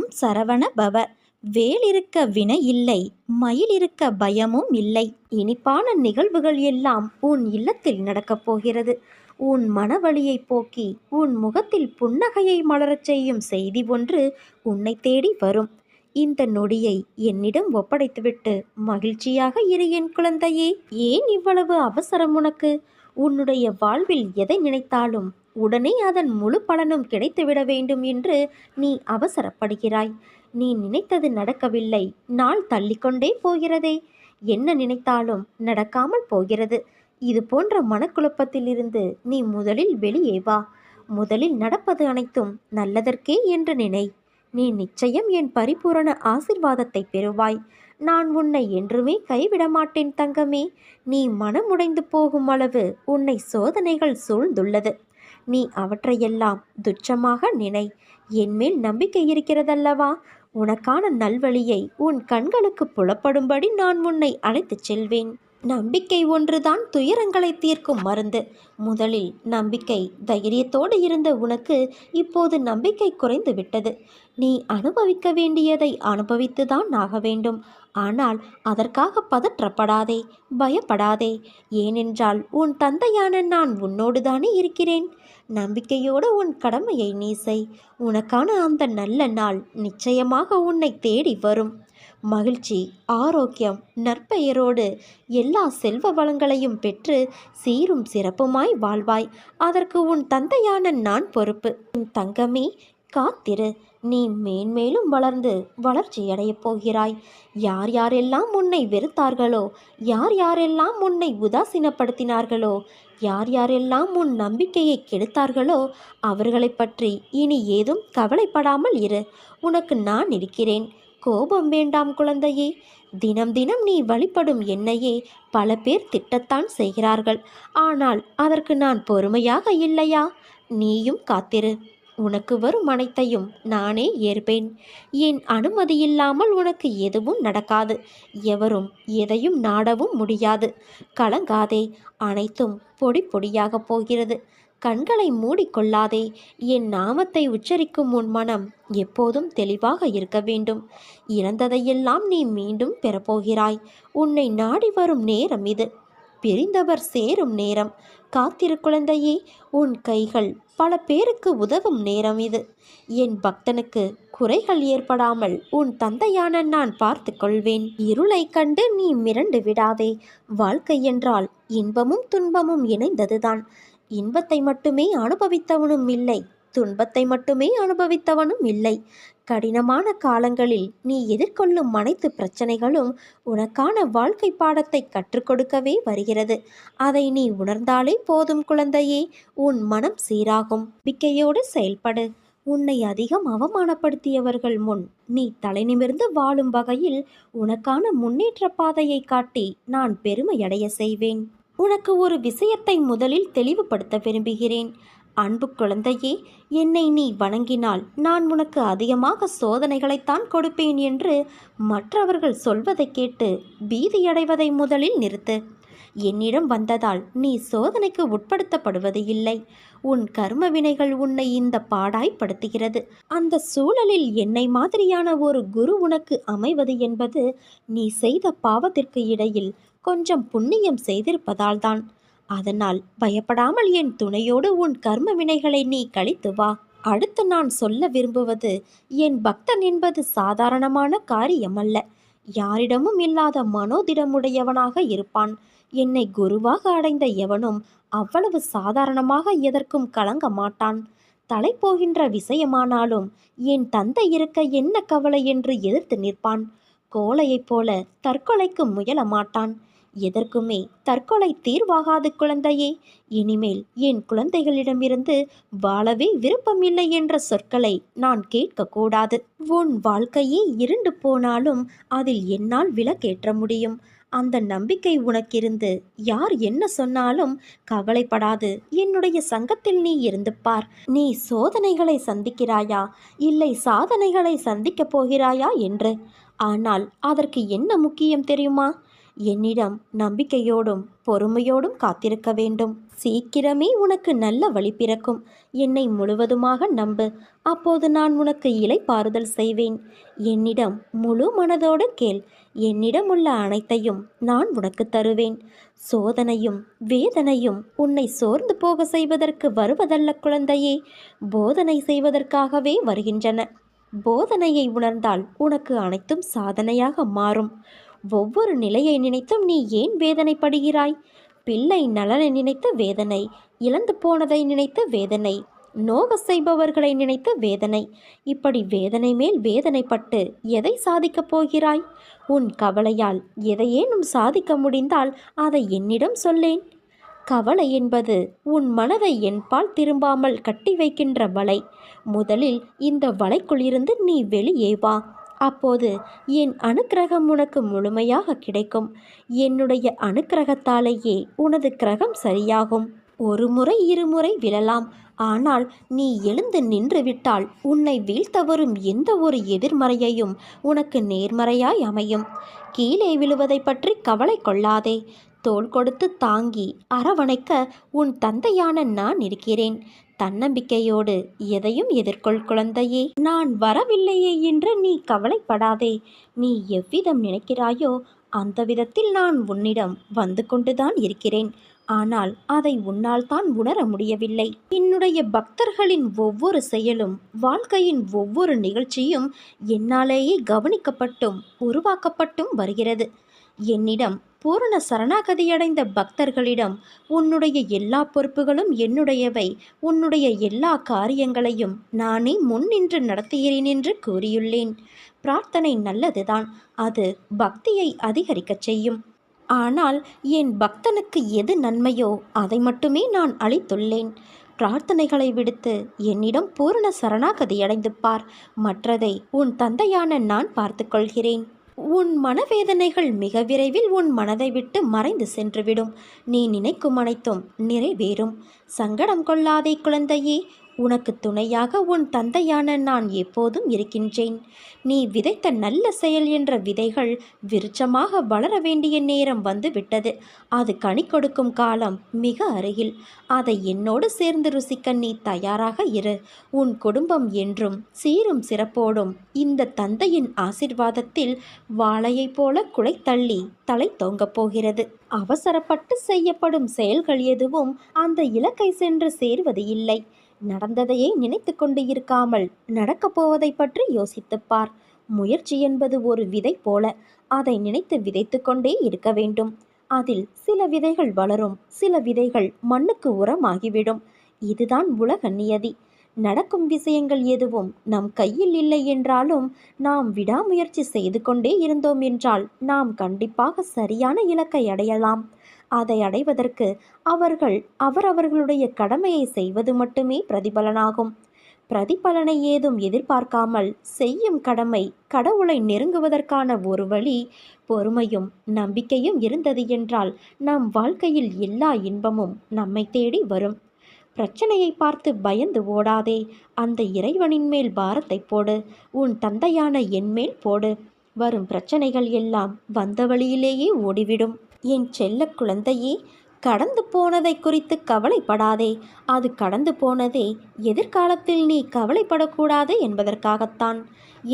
ஓம் சரவண பவ. வேல் இருக்க வினை இல்லை, மயில் இருக்க பயமும் இல்லை. இனிப்பான நிகழ்வுகள் எல்லாம் உன் இல்லத்தில் நடக்கப் போகிறது. உன் மனவழியை போக்கி உன் முகத்தில் புன்னகையை மலரச் செய்யும் செய்தி ஒன்று உன்னை தேடி வரும். இந்த நொடியை என்னிடம் ஒப்படைத்துவிட்டு மகிழ்ச்சியாக இரு என் குழந்தையே. ஏன் இவ்வளவு அவசரம் உனக்கு? உன்னுடைய வாழ்வில் எதை நினைத்தாலும் உடனே அதன் முழு பலனும் கிடைத்துவிட வேண்டும் என்று நீ அவசரப்படுகிறாய். நீ நினைத்தது நடக்கவில்லை, நாள் தள்ளிக்கொண்டே போகிறதே. என்ன நினைத்தாலும் நடக்காமல் போகிறது. இது போன்ற மனக்குழப்பத்திலிருந்து நீ முதலில் வெளியே வா. முதலில் நடப்பது அனைத்தும் நல்லதற்கே என்று நினை. நீ நிச்சயம் என் பரிபூரண ஆசிர்வாதத்தை பெறுவாய். நான் உன்னை என்றுமே கைவிட மாட்டேன் தங்கமே. நீ மனமுடைந்து போகும் அளவு உன்னை சோதனைகள் சூழ்ந்துள்ளது. நீ அவற்றையெல்லாம் துச்சமாக நினை. என்மேல் நம்பிக்கை இருக்கிறதல்லவா? உனக்கான நல்வழியை உன் கண்களுக்கு புலப்படும்படி நான் உன்னை அழைத்துச் செல்வேன். நம்பிக்கை ஒன்றுதான் துயரங்களை தீர்க்கும் மருந்து. முதலில் நம்பிக்கை தைரியத்தோடு இருந்த உனக்கு இப்போது நம்பிக்கை குறைந்து விட்டது. நீ அனுபவிக்க வேண்டியதை அனுபவித்துதான் ஆக வேண்டும். ஆனால் அதற்காக பதற்றப்படாதே, பயப்படாதே. ஏனென்றால் உன் தந்தையான நான் உன்னோடுதானே இருக்கிறேன். நம்பிக்கையோடு உன் கடமையை நீ செய். உனக்கான அந்த நல்ல நாள் நிச்சயமாக உன்னை தேடி வரும். மகிழ்ச்சி, ஆரோக்கியம், நற்பெயரோடு எல்லா செல்வ வளங்களையும் பெற்று சீரும் சிறப்புமாய் வாழ்வாய். அதற்கு உன் தந்தையான நான் பொறுப்பு. உன் தங்கமே, காத்திரு. நீ மேன்மேலும் வளர்ந்து வளர்ச்சியடையப் போகிறாய். யார் யாரெல்லாம் உன்னை வெறுத்தார்களோ, யார் யாரெல்லாம் உன்னை உதாசீனப்படுத்தினார்களோ, யார் யாரெல்லாம் உன் நம்பிக்கையை கெடுத்தார்களோ அவர்களை பற்றி இனி ஏதும் கவலைப்படாமல் இரு. உனக்கு நான் இருக்கிறேன். கோபம் வேண்டாம் குழந்தையே. தினம் தினம் நீ வழிபடும் என்னையே பல பேர் திட்டத்தான் செய்கிறார்கள். ஆனால் அதற்கு நான் பொறுமையாக இல்லையா? நீயும் காத்திரு. உனக்கு வரும் அனைத்தையும் நானே ஏற்பேன். என் அனுமதி இல்லாமல் உனக்கு எதுவும் நடக்காது. எவரும் எதையும் நாடவும் முடியாது. கலங்காதே. அனைத்தும் பொடி பொடியாக போகிறது. கண்களை மூடிக்கொள்ளாதே. என் நாமத்தை உச்சரிக்கும் உன் மனம் எப்போதும் தெளிவாக இருக்க வேண்டும். இழந்ததையெல்லாம் நீ மீண்டும் பெறப்போகிறாய். உன்னை நாடி வரும் நேரம் இது. பிரிந்தவர் சேரும் நேரம். காத்திரு குழந்தையே. உன் கைகள் பல பேருக்கு உதவும் நேரம் இது. என் பக்தனுக்கு குறைகள் ஏற்படாமல் உன் தந்தையான நான் பார்த்து கொள்வேன். இருளை கண்டு நீ மிரண்டு விடாதே. வாழ்க்கை என்றால் இன்பமும் துன்பமும் இணைந்ததுதான். இன்பத்தை மட்டுமே அனுபவித்தவனும் இல்லை, துன்பத்தை மட்டுமே அனுபவித்தவனும் இல்லை. கடினமான காலங்களில் நீ எதிர்கொள்ளும் அனைத்து பிரச்சனைகளும் உனக்கான வாழ்க்கை பாடத்தை கற்றுக் கொடுக்கவே வருகிறது. அதை நீ உணர்ந்தாலே போதும் குழந்தையே. உன் மனம் சீராகும். நம்பிக்கையோடு செயல்படு. உன்னை அதிகம் அவமானப்படுத்தியவர்கள் முன் நீ தலை நிமிர்ந்து வாழும் வகையில் உனக்கான முன்னேற்ற பாதையை காட்டி நான் பெருமையடைய செய்வேன். உனக்கு ஒரு விஷயத்தை முதலில் தெளிவுபடுத்த விரும்புகிறேன். அன்பு குழந்தையே, என்னை நீ வணங்கினால் நான் உனக்கு அதிகமாக சோதனைகளைத்தான் கொடுப்பேன் என்று மற்றவர்கள் சொல்வதை கேட்டு பீதியடைவதை முதலில் நிறுத்து. என்னிடம் வந்ததால் நீ சோதனைக்கு உட்படுத்தப்படுவது இல்லை. உன் கர்ம வினைகள் உன்னை இந்த பாடாய்ப்படுத்துகிறது. அந்த சூழலில் என்னை மாதிரியான ஒரு குரு உனக்கு அமைவது என்பது நீ செய்த பாவத்திற்கு இடையில் கொஞ்சம் புண்ணியம் செய்திருப்பதால்தான். அதனால் பயப்படாமல் என் துணையோடு உன் கர்ம வினைகளை நீ கழித்து வா. அடுத்து நான் சொல்ல விரும்புவது, என் பக்தன் என்பது சாதாரணமான காரியமல்ல. யாரிடமும் இல்லாத மனோதிடமுடையவனாக இருப்பான். என்னை குருவாக அடைந்த எவனும் அவ்வளவு சாதாரணமாக எதற்கும் கலங்க மாட்டான். தலை போகின்ற விஷயமானாலும் என் தந்தை இருக்க என்ன கவலை என்று எதிர்த்து நிற்பான். கோழையைப் போல தற்கொலைக்கு முயல மாட்டான். எதற்குமே தற்கொலை தீர்வாகாது குழந்தையே. இனிமேல் என் குழந்தைகளிடமிருந்து வாழவே விருப்பமில்லை என்ற சொற்களை நான் கேட்கக்கூடாது. உன் வாழ்க்கையே இருண்டு போனாலும் அதில் என்னால் விளக்கேற்ற முடியும். அந்த நம்பிக்கை உனக்கிருந்து யார் என்ன சொன்னாலும் கவலைப்படாது. என்னுடைய சங்கத்தில் நீ இருந்து பார். நீ சோதனைகளை சந்திக்கிறாயா, இல்லை சாதனைகளை சந்திக்கப் போகிறாயா என்று. ஆனால் அதற்கு என்ன முக்கியம் தெரியுமா? என்னிடம் நம்பிக்கையோடும் பொறுமையோடும் காத்திருக்க வேண்டும். சீக்கிரமே உனக்கு நல்ல வழி பிறக்கும். என்னை முழுவதுமாக நம்பு. அப்போது நான் உனக்கு இளைப்பாறுதல் செய்வேன். என்னிடம் முழு மனதோடு கேள். என்னிடம் உள்ள அனைத்தையும் நான் உனக்கு தருவேன். சோதனையும் வேதனையும் உன்னை சோர்ந்து போக செய்வதற்கு வருவதல்ல குழந்தையே, போதனை செய்வதற்காகவே வருகின்றன. போதனையை உணர்ந்தால் உனக்கு அனைத்தும் சாதனையாக மாறும். ஒவ்வொரு நிலையை நினைத்தும் நீ ஏன் வேதனைப்படுகிறாய்? பிள்ளை நலனை நினைத்த வேதனை, இழந்து போனதை நினைத்த வேதனை, நோக செய்பவர்களை நினைத்த வேதனை. இப்படி வேதனை மேல் வேதனைப்பட்டு எதை சாதிக்கப் போகிறாய்? உன் கவலையால் எதையேனும் சாதிக்க முடிந்தால் அதை என்னிடம் சொல்லேன். கவலை என்பது உன் மனதை என்பால் திரும்பாமல் கட்டி வைக்கின்ற வலை. முதலில் இந்த வலைக்குள் இருந்து நீ வெளியே வா. அப்போது என் அனுக்கிரகம் உனக்கு முழுமையாக கிடைக்கும். என்னுடைய அனுக்கிரகத்தாலேயே உனது கிரகம் சரியாகும். ஒரு முறை இருமுறை விழலாம். ஆனால் நீ எழுந்து நின்று விட்டால் உன்னை வீழ்த்த வரும் எந்த ஒரு எதிர்மறையையும் உனக்கு நேர்மறையாய் அமையும். கீழே விழுவதை பற்றி கவலை கொள்ளாதே. தோள் கொடுத்து தாங்கி அரவணைக்க உன் தந்தையான நான் இருக்கிறேன். தன்னம்பிக்கையோடு எதையும் எதிர்கொள் குழந்தையே. நான் வரவில்லையே என்று நீ கவலைப்படாதே. நீ எவ்விதம் நினைக்கிறாயோ அந்த விதத்தில் நான் உன்னிடம் வந்து கொண்டுதான் இருக்கிறேன். ஆனால் அதை உன்னால் தான் உணர முடியவில்லை. என்னுடைய பக்தர்களின் ஒவ்வொரு செயலும் வாழ்க்கையின் ஒவ்வொரு நிகழ்ச்சியும் என்னாலேயே கவனிக்கப்பட்டும் உருவாக்கப்பட்டும் வருகிறது. என்னிடம் பூரண சரணாகதியடைந்த பக்தர்களிடம் உன்னுடைய எல்லா பொறுப்புகளும் என்னுடையவை, உன்னுடைய எல்லா காரியங்களையும் நானே முன்னின்று நடத்துகிறேன் என்று கூறியுள்ளேன். பிரார்த்தனை நல்லதுதான், அது பக்தியை அதிகரிக்கச் செய்யும். ஆனால் என் பக்தனுக்கு எது நன்மையோ அதை மட்டுமே நான் அளித்துள்ளேன். பிரார்த்தனைகளை விடுத்து என்னிடம் பூரண சரணாகதியடைந்து பார். மற்றதை உன் தந்தையான நான் பார்த்து கொள்கிறேன். உன் மனவேதனைகள் மிக விரைவில் உன் மனதை விட்டு மறைந்து சென்றுவிடும். நீ நினைக்கும் அனைத்தும் நிறைவேறும். சங்கடம் கொள்ளாதே குழந்தையே. உனக்கு துணையாக உன் தந்தையான நான் எப்போதும் இருக்கின்றேன். நீ விதைத்த நல்ல செயல் என்ற விதைகள் விருட்சமாக வளர வேண்டிய நேரம் வந்து விட்டது. அது கனி கொடுக்கும் காலம் மிக அருகில். அதை என்னோடு சேர்ந்து ருசிக்க நீ தயாராக இரு. உன் குடும்பம் என்றும் சீரும் சிறப்போடும் இந்த தந்தையின் ஆசிர்வாதத்தில் வாழையைப் போல குலை தள்ளி தலை தோங்கப் போகிறது. அவசரப்பட்டு செய்யப்படும் செயல்கள் எதுவும் அந்த இலக்கை சென்று சேர்வது இல்லை. நடந்ததையே நினைத்து கொண்டு இருக்காமல் நடக்கப் போவதை பற்றி யோசித்துப்பார். முயற்சி என்பது ஒரு விதை போல. அதை நினைத்து விதைத்து கொண்டே இருக்க வேண்டும். அதில் சில விதைகள் வளரும், சில விதைகள் மண்ணுக்கு உரமாகிவிடும். இதுதான் உலக நியதி. நடக்கும் விஷயங்கள் எதுவும் நம் கையில் இல்லை என்றாலும் நாம் விடாமுயற்சி செய்து கொண்டே இருந்தோம் என்றால் நாம் கண்டிப்பாக சரியான இலக்கை அடையலாம். அதை அடைவதற்கு அவரவர்களுடைய கடமையை செய்வது மட்டுமே பிரதிபலனாகும். பிரதிபலனை ஏதும் எதிர்பார்க்காமல் செய்யும் கடமை கடவுளை நெருங்குவதற்கான ஒரு வழி. பொறுமையும் நம்பிக்கையும் இருந்தது என்றால் நம் வாழ்க்கையில் எல்லா இன்பமும் நம்மை தேடி வரும். பிரச்சனையை பார்த்து பயந்து ஓடாதே. அந்த இறைவனின் மேல் பாரத்தை போடு. உன் தந்தையான என் மேல் போடு. வரும் பிரச்சனைகள் எல்லாம் வந்த வழியிலேயே ஓடிவிடும். என் செல்ல குழந்தையே, கடந்து போனதை குறித்து கவலைப்படாதே. அது கடந்து போனதே எதிர்காலத்தில் நீ கவலைப்படக்கூடாது என்பதற்காகத்தான்.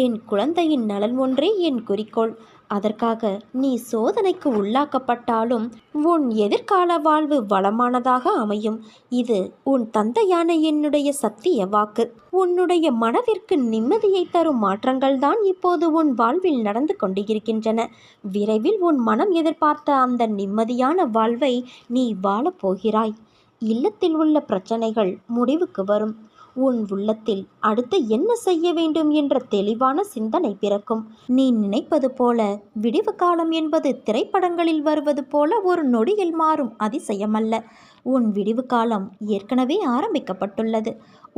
என் குழந்தையின் நலன் ஒன்றே என் குறிக்கோள். அதற்காக நீ சோதனைக்கு உள்ளாக்கப்பட்டாலும் உன் எதிர்கால வாழ்வு வளமானதாக அமையும். இது உன் தந்தையான என்னுடைய சத்திய வாக்கு. உன்னுடைய மனதிற்கு நிம்மதியை தரும் மாற்றங்கள் தான் இப்போது உன் வாழ்வில் நடந்து கொண்டிருக்கின்றன. விரைவில் உன் மனம் எதிர்பார்த்த அந்த நிம்மதியான வாழ்வை நீ வாழப்போகிறாய். இல்லத்தில் உள்ள பிரச்சனைகள் முடிவுக்கு வரும். உன் உள்ளத்தில் அடுத்து என்ன செய்ய வேண்டும் என்ற தெளிவான சிந்தனை பிறக்கும். நீ நினைப்பது போல விடிவு காலம் என்பது திரைப்படங்களில் வருவது போல ஒரு நொடியில் மாறும் அதிசயமல்ல. உன் விடிவு காலம் ஏற்கனவே ஆரம்பிக்கப்பட்டுள்ளது.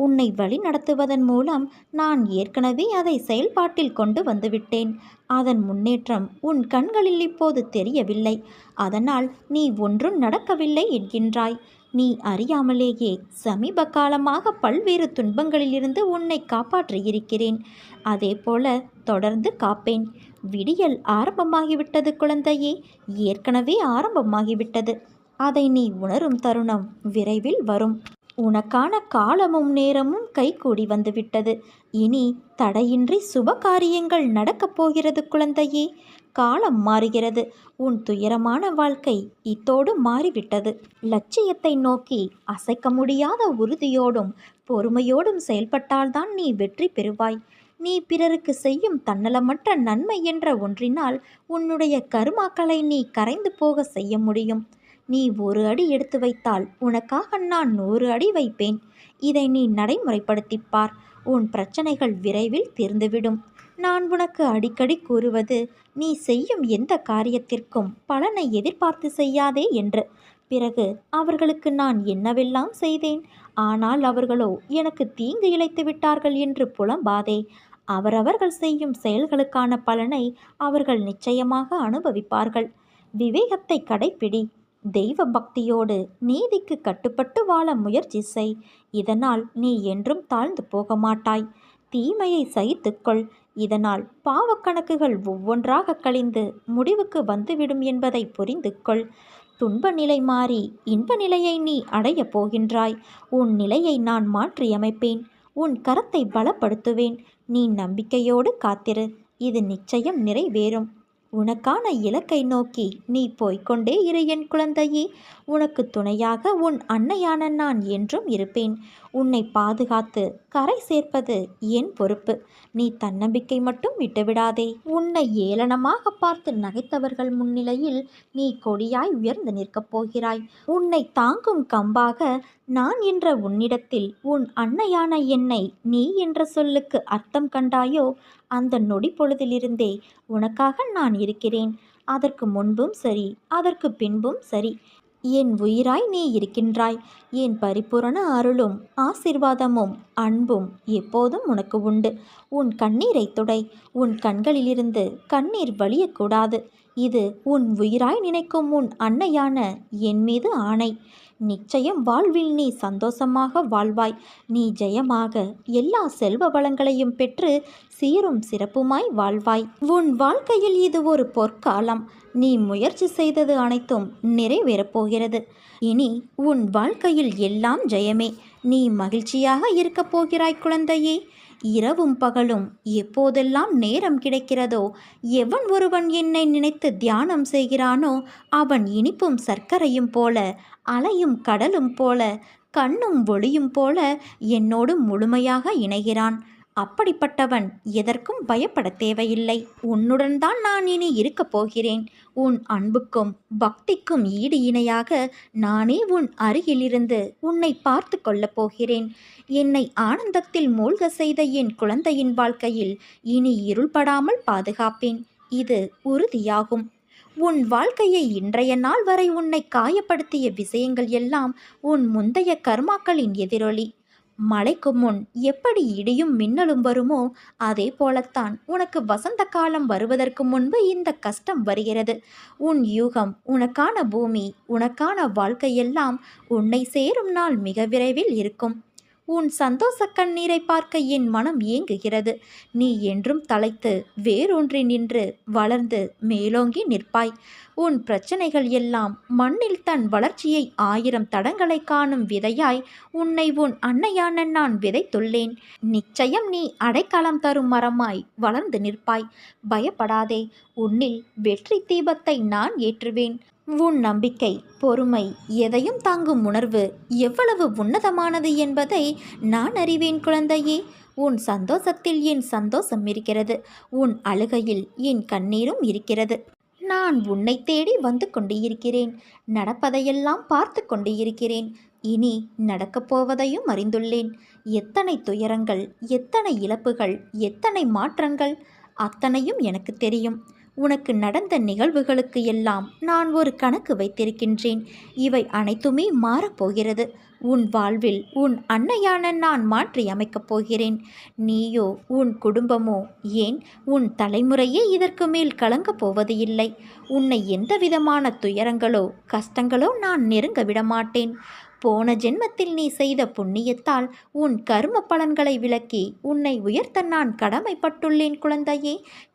உன்னை வழி நடத்துவதன் மூலம் நான் ஏற்கனவே அதை செயல்பாட்டில் கொண்டு வந்துவிட்டேன். அதன் முன்னேற்றம் உன் கண்களில் இப்போது தெரியவில்லை. அதனால் நீ ஒன்றும் நடக்கவில்லை என்கின்றாய். நீ அறியாமலேயே சமீப காலமாக பல்வேறு துன்பங்களிலிருந்து உன்னை காப்பாற்றியிருக்கிறேன். அதேபோல தொடர்ந்து காப்பேன். விடியல் ஆரம்பமாகிவிட்டது குழந்தையே, ஏற்கனவே ஆரம்பமாகிவிட்டது. அதை நீ உணரும் தருணம் விரைவில் வரும். உனக்கான காலமும் நேரமும் கைகூடி வந்துவிட்டது. இனி தடையின்றி சுப காரியங்கள் நடக்கப் போகிறது குழந்தையே. காலம் மாறுகிறது. உன் துயரமான வாழ்க்கை இத்தோடு மாறிவிட்டது. லட்சியத்தை நோக்கி அசைக்க முடியாத உறுதியோடும் பொறுமையோடும் செயல்பட்டால்தான் நீ வெற்றி பெறுவாய். நீ பிறருக்கு செய்யும் தன்னலமற்ற நன்மை என்ற ஒன்றினால் உன்னுடைய கருமாக்களை நீ கரைந்து போக செய்ய முடியும். நீ ஒரு அடி எடுத்து வைத்தால் உனக்காக நான் 100 அடி வைப்பேன். இதை நீ நடைமுறைப்படுத்திப்பார். உன் பிரச்சனைகள் விரைவில் தீர்ந்துவிடும். நான் உனக்கு அடிக்கடி கூறுவது, நீ செய்யும் எந்த காரியத்திற்கும் பலனை எதிர்பார்த்து செய்யாதே என்று. பிறகு அவர்களுக்கு நான் என்னவெல்லாம் செய்தேன், ஆனால் அவர்களோ எனக்கு தீங்கு இழைத்து விட்டார்கள் என்று புலம்பாதே. அவரவர்கள் செய்யும் செயல்களுக்கான பலனை அவர்கள் நிச்சயமாக அனுபவிப்பார்கள். விவேகத்தை கடைப்பிடி. தெய்வ பக்தியோடு நீதிக்கு கட்டுப்பட்டு வாழ முயற்சி செய். இதனால் நீ என்றும் தாழ்ந்து போக மாட்டாய். தீமையை சகித்துக்கொள். இதனால் பாவக்கணக்குகள் ஒவ்வொன்றாக கழிந்து முடிவுக்கு வந்துவிடும் என்பதை புரிந்து கொள். துன்ப நிலை மாறி இன்ப நிலையை நீ அடையப் போகின்றாய். உன் நிலையை நான் மாற்றியமைப்பேன். உன் கரத்தை பலப்படுத்துவேன். நீ நம்பிக்கையோடு காத்திரு. இது நிச்சயம் நிறைவேறும். உனக்கான இலக்கை நோக்கி நீ போய்கொண்டே இரு என் குழந்தையே. உனக்கு துணையாக உன் அன்னையான நான் என்றும் இருப்பேன். உன்னை பாதுகாத்து கரை சேர்ப்பது என் பொறுப்பு. நீ தன்னம்பிக்கை மட்டும் விட்டுவிடாதே. உன்னை ஏளனமாக பார்த்து நகைத்தவர்கள் முன்னிலையில் நீ கொடியாய் உயர்ந்து நிற்கப் போகிறாய். உன்னை தாங்கும் கம்பாக நான் என்ற உன்னிடத்தில் உன் அன்னையான என்னை நீ என்ற சொல்லுக்கு அர்த்தம் கண்டாயோ, அந்த நொடி பொழுதிலிருந்தே உனக்காக நான் இருக்கிறேன். அதற்கு முன்பும் சரி, அதற்கு பின்பும் சரி, என் உயிராய் நீ இருக்கின்றாய். என் பரிபூரண அருளும் ஆசிர்வாதமும் அன்பும் எப்போதும் உனக்கு உண்டு. உன் கண்ணீரை துடை. உன் கண்களிலிருந்து கண்ணீர் வலியக்கூடாது. இது உன் உயிராய் நினைக்கும் உன் அன்னையான என் மீது ஆணை. நிச்சயம் வாழ்வில் நீ சந்தோஷமாக வாழ்வாய். நீ ஜெயமாக எல்லா செல்வ வளங்களையும் பெற்று சீரும் சிறப்புமாய் வாழ்வாய். உன் வாழ்க்கையில் இது ஒரு பொற்காலம். நீ முயற்சி செய்தது அனைத்தும் நிறைவேறப் போகிறது. இனி உன் வாழ்க்கையில் எல்லாம் ஜெயமே. நீ மகிழ்ச்சியாக இருக்கப் போகிறாய் குழந்தையே. இரவும் பகலும் எப்போதெல்லாம் நேரம் கிடைக்கிறதோ, எவன் ஒருவன் என்னை நினைத்து தியானம் செய்கிறானோ அவன் இனிப்பும் சர்க்கரையும் போல, அலையும் கடலும் போல, கண்ணும் ஒளியும் போல என்னோடு முழுமையாக இணைகிறான். அப்படிப்பட்டவன் எதற்கும் பயப்பட தேவையில்லை. உன்னுடன் தான் நான் இனி இருக்கப் போகிறேன். உன் அன்புக்கும் பக்திக்கும் ஈடு இணையாக நானே உன் அருகிலிருந்து உன்னை பார்த்து கொள்ளப் போகிறேன். என்னை ஆனந்தத்தில் மூழ்க செய்த என் குழந்தையின் வாழ்க்கையில் இனி இருள்படாமல் பாதுகாப்பேன். இது உறுதியாகும். உன் வாழ்க்கையை இன்றைய நாள் வரை உன்னை காயப்படுத்திய விஷயங்கள் எல்லாம் உன் முந்தைய கர்மாக்களின் எதிரொலி. மழைக்கு முன் எப்படி இடியும் மின்னலும் வருமோ, அதே போலத்தான் உனக்கு வசந்த காலம் வருவதற்கு முன்பு இந்த கஷ்டம் வருகிறது. உன் யூகம், உனக்கான பூமி, உனக்கான வாழ்க்கையெல்லாம் உன்னை சேரும் நாள் மிக விரைவில் இருக்கும். உன் சந்தோஷ கண்ணீரை பார்க்க என் மனம் ஏங்குகிறது. நீ என்றும் தலைத்து வேரூன்றி நின்று வளர்ந்து மேலோங்கி நிற்பாய். உன் பிரச்சனைகள் எல்லாம் மண்ணில் தன் வளர்ச்சியை 1000 தடங்களை காணும் விதையாய் உன்னை உன் அன்னையான நான் விதைத்துள்ளேன். நிச்சயம் நீ அடைக்கலம் தரும் மரமாய் வளர்ந்து நிற்பாய். பயப்படாதே. உன்னில் வெற்றி தீபத்தை நான் ஏற்றுவேன். உன் நம்பிக்கை, பொறுமை, எதையும் தாங்கும் உணர்வு எவ்வளவு உன்னதமானது என்பதை நான் அறிவேன் குழந்தையே. உன் சந்தோஷத்தில் என் சந்தோஷம் இருக்கிறது. உன் அழுகையில் என் கண்ணீரும் இருக்கிறது. நான் உன்னை தேடி வந்து கொண்டு இருக்கிறேன். நடப்பதையெல்லாம் பார்த்து கொண்டு இருக்கிறேன். இனி நடக்கப் போவதையும் அறிந்துள்ளேன். எத்தனை துயரங்கள், எத்தனை இழப்புகள், எத்தனை மாற்றங்கள், அத்தனையும் எனக்கு தெரியும். உனக்கு நடந்த நிகழ்வுகளுக்கு எல்லாம் நான் ஒரு கணக்கு வைத்திருக்கின்றேன். இவை அனைத்துமே மாறப்போகிறது. உன் வாழ்வில் உன் அன்னையான நான் மாற்றி அமைக்கப் போகிறேன். நீயோ உன் குடும்பமோ, ஏன் உன் தலைமுறையே இதற்கு மேல் கலங்கப் போவது இல்லை. உன்னை எந்த விதமான துயரங்களோ கஷ்டங்களோ நான் நெருங்க விடமாட்டேன். போன ஜென்மத்தில் நீ செய்த புண்ணியத்தால் உன் கர்ம பலன்களை விலக்கி உன்னை உயர்த்த நான் கடமைப்பட்டுள்ளேன் குழந்தையே.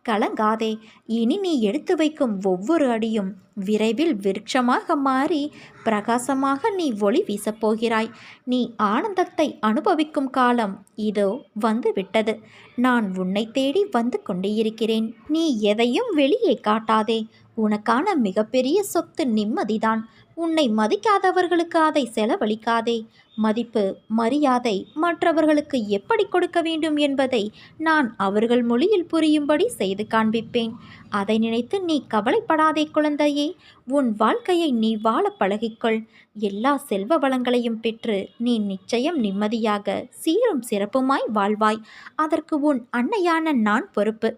கலங்காதே. இனி நீ எடுத்து வைக்கும் ஒவ்வொரு அடியும் விரைவில் விருட்சமாக மாறி பிரகாசமாக நீ ஒளி வீசப்போகிறாய். நீ ஆனந்தத்தை அனுபவிக்கும் காலம் இதோ வந்துவிட்டது. நான் உன்னை தேடி வந்து கொண்டே இருக்கிறேன். நீ எதையும் வெளியே காட்டாதே. உனக்கான மிகப்பெரிய சொத்து நிம்மதிதான். உன்னை மதிக்காதவர்களுக்கு அதை செலவழிக்காதே. மதிப்பு, மரியாதை மற்றவர்களுக்கு எப்படி கொடுக்க வேண்டும் என்பதை நான் அவர்கள் மொழியில் புரியும்படி செய்து காண்பிப்பேன். அதை நினைத்து நீ கவலைப்படாதே குழந்தையே. உன் வாழ்க்கையை நீ வாழ பழகிக்கொள். எல்லா செல்வ வளங்களையும் பெற்று நீ நிச்சயம் நிம்மதியாக சீரும் சிறப்புமாய் வாழ்வாய். அதற்கு உன் அன்னையான நான் பொறுப்பு.